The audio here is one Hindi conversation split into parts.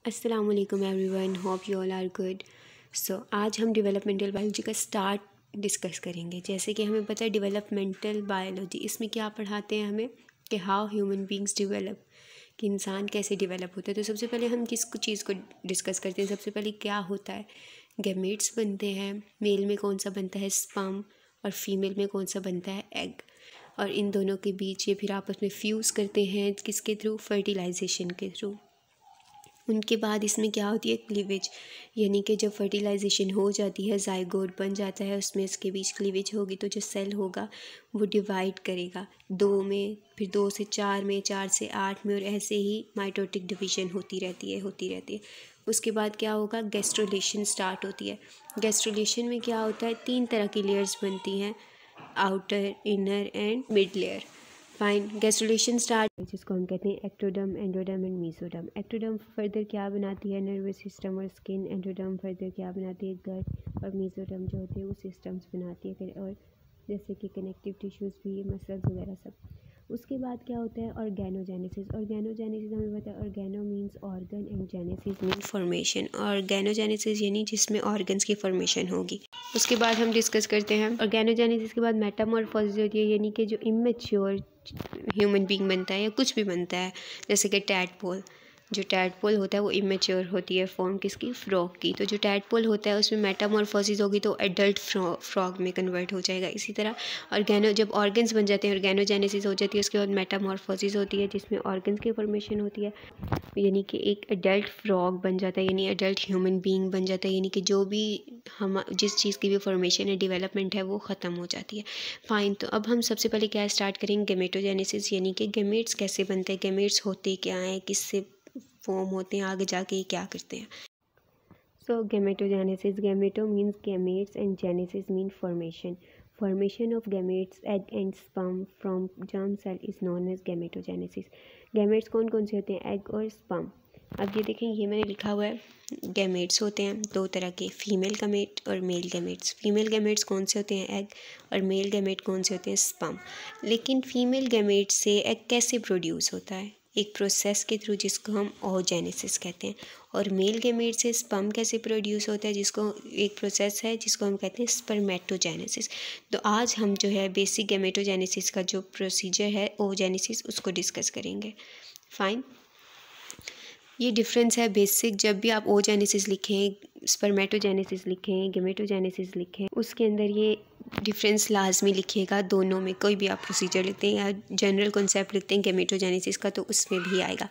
अस्सलाम वालेकुम everyone, hope you all are good. आज हम डेवलपमेंटल बायोलॉजी का स्टार्ट डिस्कस करेंगे। जैसे कि हमें पता है डेवलपमेंटल बायोलॉजी इसमें क्या पढ़ाते हैं हमें कि हाउ ह्यूमन बींग्स डेवलप, कि इंसान कैसे डेवलप होता है। तो सबसे पहले हम किस चीज़ को डिस्कस करते हैं। सबसे पहले क्या होता है, गैमेट्स बनते हैं। मेल में कौन सा बनता है, स्पर्म, और फीमेल में कौन सा बनता है, एग। और इन दोनों के बीच ये फिर आपस में फ्यूज़ करते हैं किसके थ्रू, फर्टिलाइजेशन के थ्रू। उनके बाद इसमें क्या होती है, क्लीवेज, यानी कि जब फर्टिलाइजेशन हो जाती है, जाइगोट बन जाता है, उसमें इसके बीच क्लीवेज होगी तो जो सेल होगा वो डिवाइड करेगा 2 में, फिर 2 से 4 में, 4 से 8 में, और ऐसे ही माइटोटिक डिवीजन होती रहती है। उसके बाद क्या होगा, गैस्ट्रोलेशन स्टार्ट होती है। गैस्ट्रोलेशन में क्या होता है, 3 तरह की लेयर्स बनती हैं, outer, inner and mid layer. Fine, gastrulation start जिसको हम कहते हैं ectoderm, endoderm and mesoderm. Ectoderm further क्या बनाती है, नर्वस सिस्टम और स्किन। एंडोडर्म फर्दर क्या बनाती है, गट। और मीसोडर्म जो होती है वो सिस्टम्स बनाती है, और जैसे कि कनेक्टिव टिश्यूज़ भी, मसल्स वगैरह सब। उसके बाद क्या होता है, ऑर्गेनोजेनेसिस। ऑर्गेनोजेनेसिस हमें पता है, organo means organ and genesis means formation. Organogenesis यानी जिसमें ऑर्गन्स की फॉर्मेशन होगी। उसके बाद हम डिस्कस करते हैं ऑर्गेनोजेनेसिस के बाद मेटामॉर्फोसिस होती है, यानी कि जो इमेच्योर ह्यूमन बीइंग बनता है या कुछ भी बनता है, जैसे कि टैडपोल। जो टैडपोल होता है वो इमेच्योर होती है फॉर्म किसकी, फ्रॉग की। तो जो टैडपोल होता है उसमें मेटामॉर्फोसिस होगी तो एडल्ट फ्रॉग में कन्वर्ट हो जाएगा। इसी तरह जब ऑर्गन्स बन जाते हैं, ऑर्गेनोजेनेसिस हो जाती है, उसके बाद मेटामॉर्फोसिस होती है जिसमें ऑर्गन्स की फॉर्मेशन होती है, यानी कि एक एडल्ट फ्रॉग बन जाता है, यानी एडल्ट ह्यूमन बीइंग बन जाता है, यानी कि जो भी हम जिस चीज़ की भी फॉर्मेशन है, डेवलपमेंट है, वो ख़त्म हो जाती है। फाइन, तो अब हम सबसे पहले क्या स्टार्ट करेंगे, गेमेटोजेनेसिस, यानी कि गेमेट्स कैसे बनते हैं, गेमेट्स होते क्या हैं, किससे फॉर्म होते हैं, आगे जाके क्या करते हैं। So gametogenesis, gameto means gametes and genesis mean formation. Formation of gametes, egg and sperm from germ cell is known as gametogenesis. Gametes कौन कौन से होते हैं, एग और स्पर्म। अब ये देखें, ये मैंने लिखा हुआ है, गैमेट्स होते हैं 2 तरह के, फीमेल गैमेट और मेल गैमेट्स। फीमेल गैमेट्स कौन से होते हैं, एग, और मेल गैमेट कौन से होते हैं, स्पर्म। लेकिन फीमेल गैमेट से एग कैसे प्रोड्यूस होता है, एक प्रोसेस के थ्रू जिसको हम ओजेनेसिस कहते हैं। और मेल गैमेट से स्पर्म कैसे प्रोड्यूस होता है, जिसको एक प्रोसेस है जिसको हम कहते हैं स्पर्मेटोजेनेसिस। तो आज हम जो है बेसिक गैमेटोजेनेसिस का जो प्रोसीजर है, ओजेनेसिस, उसको डिस्कस करेंगे। फाइन, ये डिफरेंस है बेसिक। जब भी आप ओजेनेसिस लिखें, स्पर्मेटोजेनेसिस लिखें, गेमेटोजेनेसिस लिखें, उसके अंदर ये डिफरेंस लाजमी लिखिएगा। दोनों में कोई भी आप प्रोसीजर लिखते हैं या जनरल कॉन्सेप्ट लिखते हैं गेमेटोजेनेसिस का, तो उसमें भी आएगा।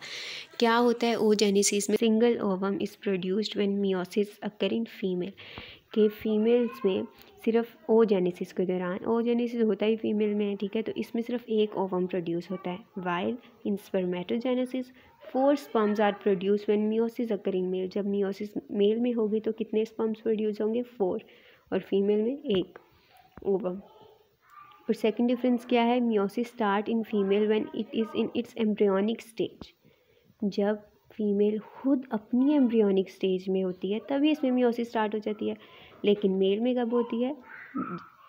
क्या होता है ओजेनेसिस में, single ovum is produced when meiosis occur in female, के फीमेल्स में सिर्फ ओजेनेसिस के दौरान, ओजेनेसिस होता ही फीमेल में है, ठीक है, तो इसमें सिर्फ एक ओवम प्रोड्यूस होता है। While in spermatogenesis 4 sperms are produce when meiosis occur in male, जब मियोसिस मेल में होगी तो कितने स्पर्म्स प्रोड्यूस होंगे, 4, और फीमेल में 1 ओवम। और सेकंड डिफरेंस क्या है, meiosis start in female when it is in its embryonic stage, जब फीमेल खुद अपनी एम्ब्रियोनिक स्टेज में होती है तभी इसमें मियोसिस स्टार्ट हो जाती है। लेकिन मेल में कब होती है,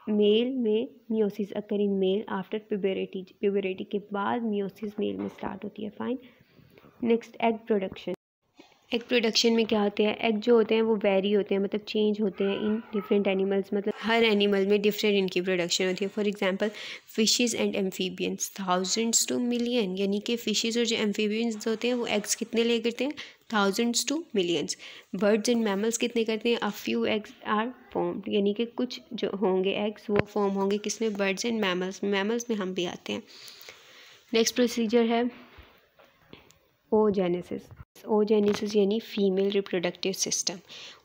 मेल में meiosis occur in mail after प्यूबरिटी, प्यूबरिटी के बाद मियोसिस मेल में स्टार्ट होती है। Fine, next egg production. Egg production में क्या होते हैं, एग जो होते हैं वो वेरी होते हैं, मतलब चेंज होते हैं इन डिफरेंट एनिमल्स, मतलब हर एनिमल में डिफरेंट इनकी प्रोडक्शन होती है। For example fishes and amphibians, 1000s to million, यानी कि फिशेस और जो एम्फीबियंस होते हैं वो एग्स कितने ले करते हैं, 1000s to millions। Birds and mammals कितने करते हैं, a few eggs are formed, यानी कि कुछ जो होंगे एग्स वो फॉर्म होंगे किसमें, बर्ड्स एंड मैमल्स, मैमल्स में हम भी आते हैं। नेक्स्ट प्रोसीजर है ओजेनेसिस। ओजेनेसिस यानी फीमेल रिप्रोडक्टिव सिस्टम।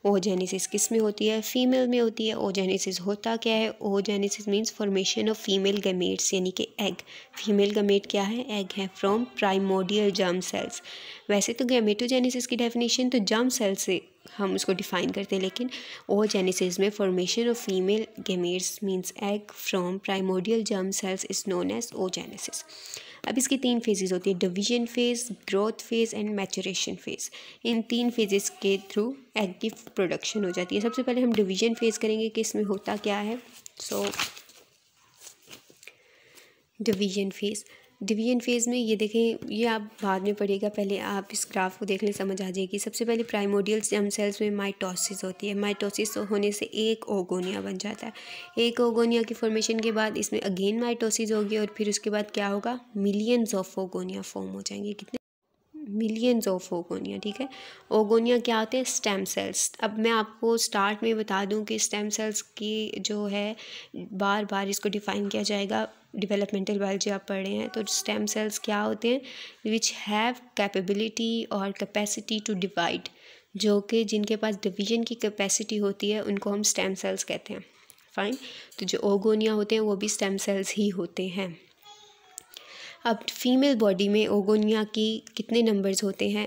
ओजेनेसिस किस में होती है, फीमेल में होती है। ओजेनेसिस होता क्या है, oogenesis means formation of female gametes, यानी कि एग। फीमेल गैमेट क्या है, एग है, फ्रॉम प्राइमोडियल जर्म सेल्स। वैसे तो गैमेटोजेनेसिस की डेफिनेशन तो जर्म सेल से हम उसको डिफाइन करते हैं, लेकिन ओजेनेसिस में formation of female gametes means egg from primordial germ cells is known as oogenesis. अब इसकी 3 फेजेस होती है, division phase, growth phase and maturation phase. इन 3 फेजेस के थ्रू एग की प्रोडक्शन हो जाती है। सबसे पहले हम डिवीजन फेज करेंगे कि इसमें होता क्या है। डिवीजन फेज, डिवीजन फेज़ में ये देखें, ये आप बाद में पढ़िएगा, पहले आप इस ग्राफ को देख लें, समझ आ जाएगी। सबसे पहले प्राइमोर्डियल जर्म सेल्स में माइटोसिस होती है। माइटोसिस होने से एक ओगोनिया बन जाता है। एक ओगोनिया की फॉर्मेशन के बाद इसमें अगेन माइटोसिस होगी और फिर उसके बाद क्या होगा, मिलियंस ऑफ ओगोनिया फॉर्म हो जाएंगे। कितने, मिलियंस ऑफ ओगोनिया, ठीक है। ओगोनिया क्या होते हैं, स्टेम सेल्स। अब मैं आपको स्टार्ट में बता दूं कि स्टेम सेल्स की जो है, बार बार इसको डिफ़ाइन किया जाएगा, डेवलपमेंटल बायोलॉजी आप पढ़ रहे हैं तो स्टेम सेल्स क्या होते हैं, विच हैव कैपेबिलिटी और कैपेसिटी टू डिवाइड, जो कि जिनके पास डिवीजन की कैपेसिटी होती है उनको हम स्टेम सेल्स कहते हैं। फाइन, तो जो ओगोनिया होते हैं वो भी स्टेम सेल्स ही होते हैं। अब फीमेल बॉडी में ओगोनिया की कितने नंबर्स होते हैं,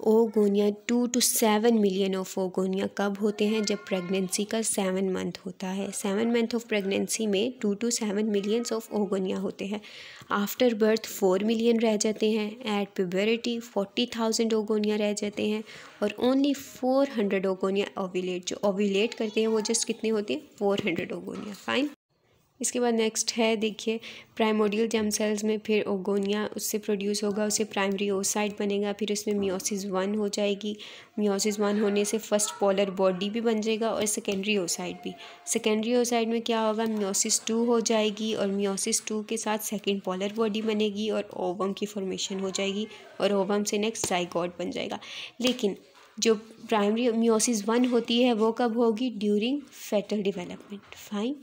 oogonia 2 to 7 million of oogonia कब होते हैं, जब प्रेगनेंसी का 7 मंथ होता है। 7 मंथ ऑफ प्रेगनेंसी में 2 to 7 मिलियंस ऑफ ओगोनिया होते हैं। आफ्टर बर्थ 4 मिलियन रह जाते हैं। एट प्यूबरिटी 40,000 ओगोनिया रह जाते हैं और ओनली 400 ओगोनिया ओव्यूलेट, जो ओव्यूलेट करते हैं वो जस्ट कितने होते हैं, 400 ओगोनिया। फाइन, इसके बाद नेक्स्ट है, देखिए प्राइमोर्डियल जर्म सेल्स में फिर ओगोनिया उससे प्रोड्यूस होगा, उससे प्राइमरी ओसाइट बनेगा, फिर उसमें मियोसिस 1 हो जाएगी। मियोसिस 1 होने से फर्स्ट पोलर बॉडी भी बन जाएगा और सेकेंडरी ओसाइट भी। सेकेंडरी ओसाइट में क्या होगा, मियोसिस 2 हो जाएगी और मियोसिस 2 के साथ सेकेंड पोलर बॉडी बनेगी और ओवम की फॉर्मेशन हो जाएगी और ओवम से नेक्स्ट जाइगोट बन जाएगा। लेकिन जो प्राइमरी मियोसिस 1 होती है वो कब होगी, ड्यूरिंग फेटल डेवलपमेंट। फाइन,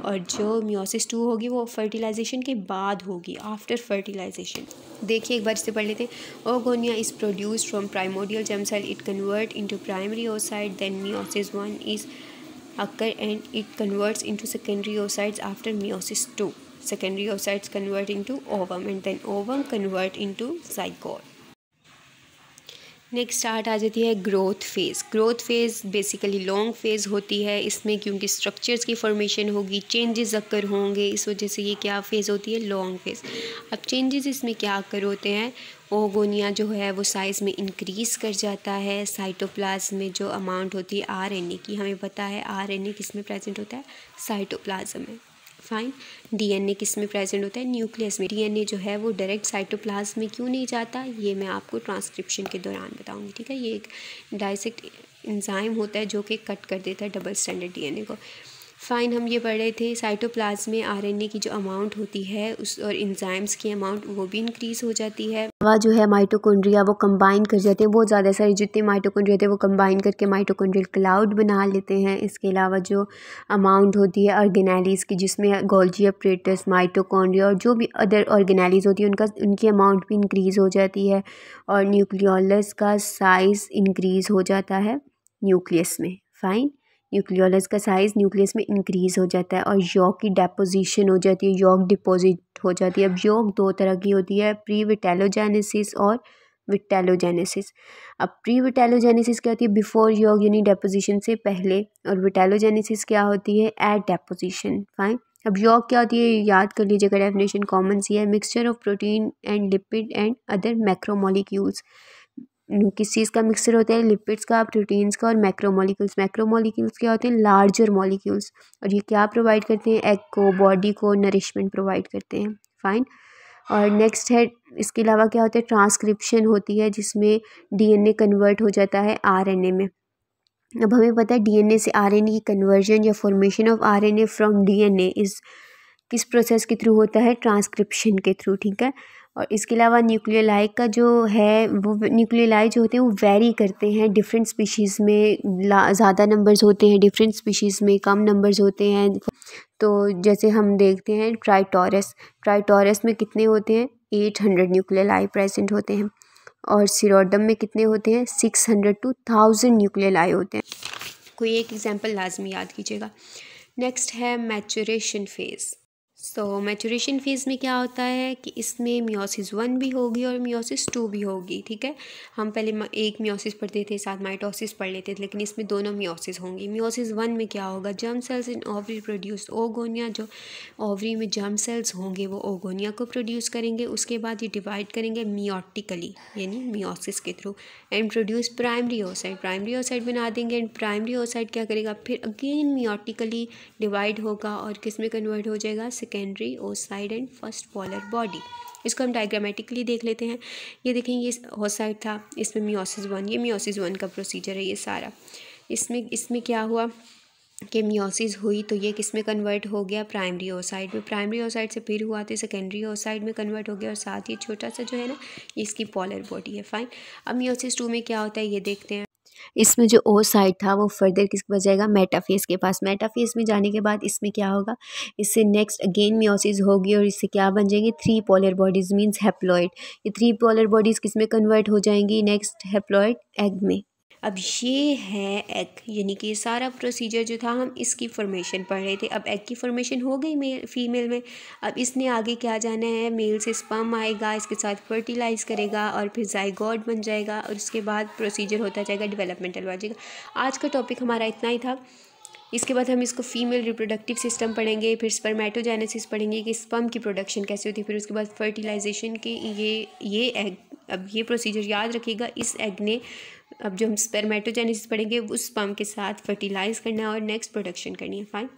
और जो मियोसिस 2 होगी वो फर्टिलाइजेशन के बाद होगी, आफ्टर फर्टिलाइजेशन। देखिए एक बार इसे पढ़ लेते हैं। Oogonia is produced from primordial germ cell, it convert into primary oocyte, then meiosis 1 is occur and it converts into secondary oocytes after meiosis 2. Secondary oocytes convert into ovum and then ovum convert into zygote. Next start आ जाती है growth phase. Growth phase basically long phase होती है, इसमें क्योंकि स्ट्रक्चर्स की फॉर्मेशन होगी, चेंजेस अक्कर होंगे, इस वजह से ये क्या फेज़ होती है, लॉन्ग फेज़। अब चेंजेस इसमें क्या अक्कर होते हैं, ओगोनिया जो है वो साइज़ में इंक्रीज़ कर जाता है। साइटोप्लाज्म में जो अमाउंट होती है आरएनए की, हमें पता है आरएनए किस में प्रेजेंट होता है, साइटोप्लाज्म में। फाइन, डीएनए किस में प्रेजेंट होता है, न्यूक्लियस में। डीएनए जो है वो डायरेक्ट साइटोप्लाज्म में क्यों नहीं जाता, ये मैं आपको ट्रांसक्रिप्शन के दौरान बताऊंगी, ठीक है। ये एक डाइसेक्ट एंजाइम होता है जो कि कट कर देता है डबल स्टैंडर्ड डीएनए को। फाइन, हम ये पढ़ रहे थे साइटोप्लाज्म में आरएनए की जो अमाउंट होती है उस और एंजाइम्स की अमाउंट वो भी इंक्रीज़ हो जाती है। वह जो है माइटोकॉन्ड्रिया वो कंबाइन कर जाते हैं, बहुत ज़्यादा सारे जितने माइटोकॉन्ड्रिया थे वो कंबाइन करके माइटोकॉन्ड्रियल क्लाउड बना लेते हैं। इसके अलावा जो अमाउंट होती है ऑर्गेनेलीज की, जिसमें गोल्जी अपरेटस, माइटोकॉन्ड्रिया और जो भी अदर ऑर्गेनेलीज होती है उनकी अमाउंट भी इंक्रीज़ हो जाती है और न्यूक्लियोलस का साइज़ इंक्रीज़ हो जाता है न्यूक्लियस में। फाइन, न्यूक्लियोलस का साइज़ न्यूक्लियस में इंक्रीज़ हो जाता है और यॉक की डेपोजिशन हो जाती है, यॉक डिपॉजिट हो जाती है। अब यॉक दो तरह की होती है, प्री विटेलोजेनेसिस और विटेलोजेनेसिस। अब प्री विटेलोजेनेसिस क्या होती है, बिफोर यॉक यानी डेपोजिशन से पहले, और विटेलोजेनेसिस क्या होती है, एट डेपोजिशन। फाइन, अब यॉक क्या होती है, याद कर लीजिएगा, डेफिनेशन कॉमन सी है, mixture of protein and lipid and other macromolecules. किस चीज़ का मिक्सचर होता है, लिपिड्स का, प्रोटीन्स का और मैक्रोमोलिक्यूल्स। मैक्रोमोलिक्यूल्स क्या होते हैं, लार्जर मॉलिक्यूल्स, और ये क्या प्रोवाइड करते हैं, एग को, बॉडी को नरिशमेंट प्रोवाइड करते हैं। फाइन, और नेक्स्ट है, इसके अलावा क्या होता है, ट्रांसक्रिप्शन होती है जिसमें डीएनए कन्वर्ट हो जाता है आरएनए में। अब हमें पता है डीएनए से आरएनए की कन्वर्जन या formation of RNA from DNA इस किस प्रोसेस के थ्रू होता है, ट्रांसक्रिप्शन के थ्रू, ठीक है। और इसके अलावा न्यूक्लियोलाई का जो है वो न्यूक्लियोलाई जो होते हैं वो वेरी करते हैं, डिफरेंट स्पीशीज़ में ज़्यादा नंबर्स होते हैं, डिफरेंट स्पीशीज़ में कम नंबर्स होते हैं। तो जैसे हम देखते हैं ट्राइटोरस में कितने होते हैं, 800 न्यूक्लियोलाई प्रेजेंट होते हैं और सीरोडम में कितने होते हैं, 600 to 1000 न्यूक्लियोलाई होते हैं। कोई एक एग्जांपल लाजमी याद कीजिएगा। नेक्स्ट है मैचुरेशन फेज़। मैचुरेशन फेज़ में क्या होता है कि इसमें मियोसिस 1 भी होगी और मियोसिस 2 भी होगी, ठीक है। हम पहले एक मियोसिस पढ़ते थे, साथ माइटोसिस पढ़ लेते थे, लेकिन इसमें दोनों मियोसिस होंगी। मियोसिस 1 में क्या होगा, germ cells in ovary produce oogonia, जो ओवरी में जर्म सेल्स होंगे वो ओगोनिया को प्रोड्यूस करेंगे। उसके बाद ये डिवाइड करेंगे मियोटिकली यानी मियोसिस के through and produce primary oocyte बना देंगे एंड प्राइमरी ओसाइट क्या करेगा, फिर अगेन मियोटिकली डिवाइड होगा और किस में कन्वर्ट हो जाएगा, secondary oocyte and first polar body. इसको हम डायग्रामेटिकली देख लेते हैं। ये देखें, ये oocyte था, इसमें मियोसिस 1, ये मियोसिस 1 का प्रोसीजर है ये सारा। इसमें क्या हुआ कि मियोसिस हुई तो ये किस में कन्वर्ट हो गया, प्राइमरी oocyte में। प्राइमरी oocyte से फिर हुआ तो सेकेंडरी oocyte में कन्वर्ट हो गया, और साथ ही छोटा सा जो है ना ये इसकी पोलर बॉडी है। फाइन। अब मियोसिस 2 में क्या होता है ये देखते हैं। इसमें जो oocyte था वो फर्दर किसके पास जाएगा, मेटाफेज के पास। मेटाफेज में जाने के बाद इसमें क्या होगा, इससे नेक्स्ट अगेन मियोसिस होगी और इससे क्या बन जाएंगे, 3 पोलर बॉडीज़ मींस हैप्लॉइड। ये 3 पोलर बॉडीज़ किस में कन्वर्ट हो जाएंगी, नेक्स्ट हैप्लॉइड एग में। अब ये है एग, यानी कि ये सारा प्रोसीजर जो था हम इसकी फॉर्मेशन पढ़ रहे थे। अब एग की फॉर्मेशन हो गई मेल फीमेल में। अब इसने आगे क्या जाना है, मेल से स्पर्म आएगा, इसके साथ फर्टिलाइज करेगा और फिर जाइगोट बन जाएगा, और उसके बाद प्रोसीजर होता जाएगा डेवलपमेंटल बायोलॉजी का। आज का टॉपिक हमारा इतना ही था। इसके बाद हम इसको फीमेल रिप्रोडक्टिव सिस्टम पढ़ेंगे, फिर स्पर्मेटोजेनेसिस पढ़ेंगे कि स्पर्म की प्रोडक्शन कैसे होती है, फिर उसके बाद फर्टिलाइजेशन की ये एग। अब ये प्रोसीजर याद रखिएगा, इस एग ने, अब जो हम स्पर्मेटोजेनेसिस पढ़ेंगे उस स्पर्म के साथ फर्टिलाइज करना है और नेक्स्ट प्रोडक्शन करनी है। फाइन।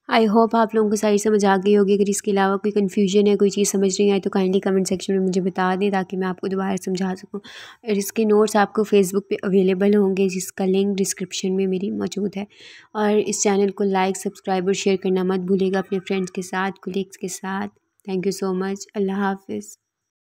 आई होप आप लोगों को सारी समझ आ गई होगी। अगर इसके अलावा कोई कन्फ्यूजन है, कोई चीज़ समझ नहीं आई तो काइंडली कमेंट सेक्शन में मुझे बता दें ताकि मैं आपको दोबारा समझा सकूं। और इसके नोट्स आपको फेसबुक पे अवेलेबल होंगे, जिसका लिंक डिस्क्रिप्शन में मेरी मौजूद है। और इस चैनल को लाइक, सब्सक्राइब और शेयर करना मत भूलिएगा अपने फ्रेंड्स के साथ, कोलीग्स के साथ। Thank you so much. अल्लाह हाफिज़।